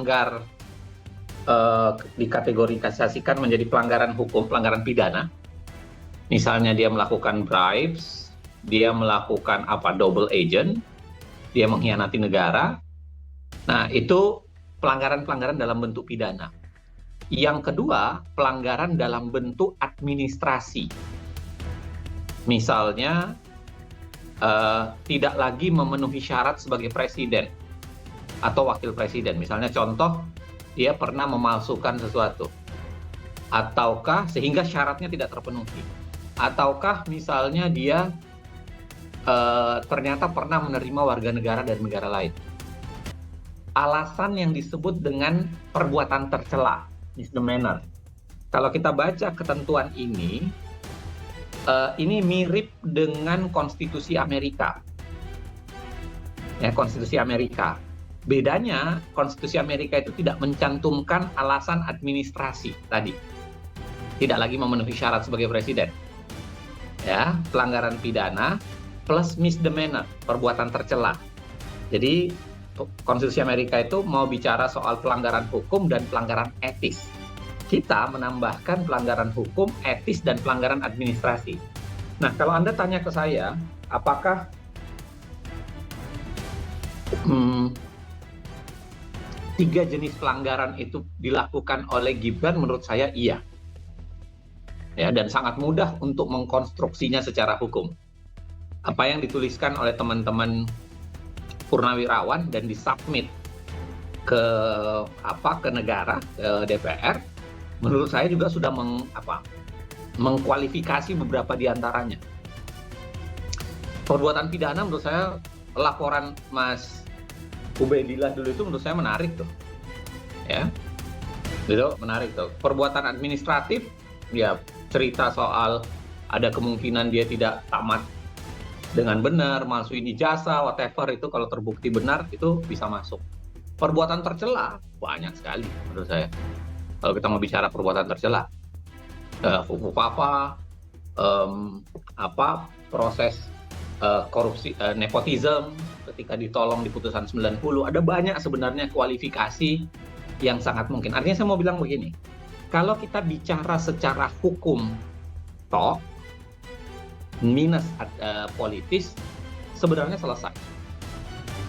melanggar dikategorisasikan menjadi pelanggaran hukum, pelanggaran pidana. Misalnya dia melakukan bribes, dia melakukan double agent, dia mengkhianati negara. Nah, itu pelanggaran-pelanggaran dalam bentuk pidana. Yang kedua, pelanggaran dalam bentuk administrasi. Misalnya, tidak lagi memenuhi syarat sebagai presiden atau wakil presiden. Misalnya contoh, dia pernah memalsukan sesuatu. Ataukah sehingga syaratnya tidak terpenuhi. Ataukah misalnya dia ternyata pernah menerima warga negara dari negara lain. Alasan yang disebut dengan perbuatan tercela, misdemeanor. Kalau kita baca ketentuan ini mirip dengan konstitusi Amerika. Ya, konstitusi Amerika. Bedanya, konstitusi Amerika itu tidak mencantumkan alasan administrasi tadi. Tidak lagi memenuhi syarat sebagai presiden. Ya, pelanggaran pidana plus misdemeanor, perbuatan tercela. Jadi, konstitusi Amerika itu mau bicara soal pelanggaran hukum dan pelanggaran etis. Kita menambahkan pelanggaran hukum, etis, dan pelanggaran administrasi. Nah, kalau Anda tanya ke saya, apakah tiga jenis pelanggaran itu dilakukan oleh Gibran? Menurut saya iya. Ya, dan sangat mudah untuk mengkonstruksinya secara hukum. Apa yang dituliskan oleh teman-teman Purnawirawan dan disubmit ke negara, ke DPR, menurut saya juga sudah mengkualifikasi beberapa di antaranya. Perbuatan pidana menurut saya, laporan Mas Ubaidillah dulu itu menurut saya menarik tuh. Ya. Itu menarik tuh. Perbuatan administratif, ya cerita soal ada kemungkinan dia tidak tamat dengan benar, malsuin ijazah, whatever, itu kalau terbukti benar itu bisa masuk. Perbuatan tercela banyak sekali menurut saya. Kalau kita mau bicara perbuatan tercela, proses korupsi, nepotisme ketika ditolong di putusan 90, ada banyak sebenarnya kualifikasi yang sangat mungkin. Artinya saya mau bilang begini, kalau kita bicara secara hukum minus politis, sebenarnya selesai.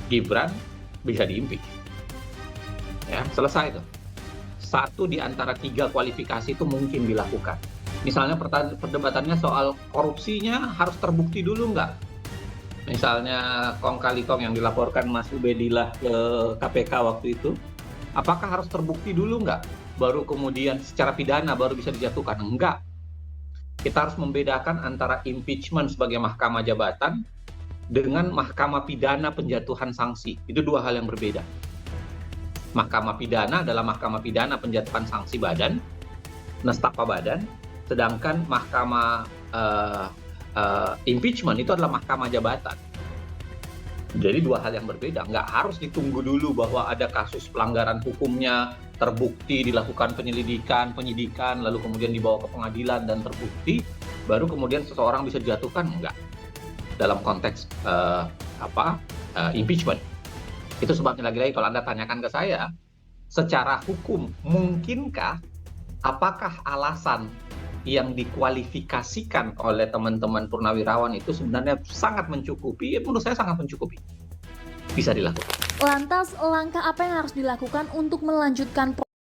Gibran bisa diimpeach. Ya, selesai itu. Satu di antara tiga kualifikasi itu mungkin dilakukan. Misalnya perdebatannya soal korupsinya harus terbukti dulu nggak? Misalnya kong kali kong yang dilaporkan Mas Ubaidillah ke KPK waktu itu, apakah harus terbukti dulu nggak? Baru kemudian secara pidana baru bisa dijatuhkan? Enggak. Kita harus membedakan antara impeachment sebagai mahkamah jabatan dengan mahkamah pidana penjatuhan sanksi. Itu dua hal yang berbeda. Mahkamah pidana adalah mahkamah pidana penjatuhan sanksi badan, nestapa badan, sedangkan mahkamah impeachment itu adalah mahkamah jabatan. Jadi dua hal yang berbeda. Nggak harus ditunggu dulu bahwa ada kasus pelanggaran hukumnya, terbukti, dilakukan penyelidikan, penyidikan, lalu kemudian dibawa ke pengadilan dan terbukti, baru kemudian seseorang bisa dijatuhkan. Enggak. Dalam konteks impeachment. Itu sebabnya lagi-lagi kalau Anda tanyakan ke saya, secara hukum mungkinkah, apakah alasan yang dikualifikasikan oleh teman-teman Purnawirawan itu sebenarnya sangat mencukupi? Menurut saya sangat mencukupi. Bisa dilakukan. Lantas, langkah apa yang harus dilakukan untuk melanjutkan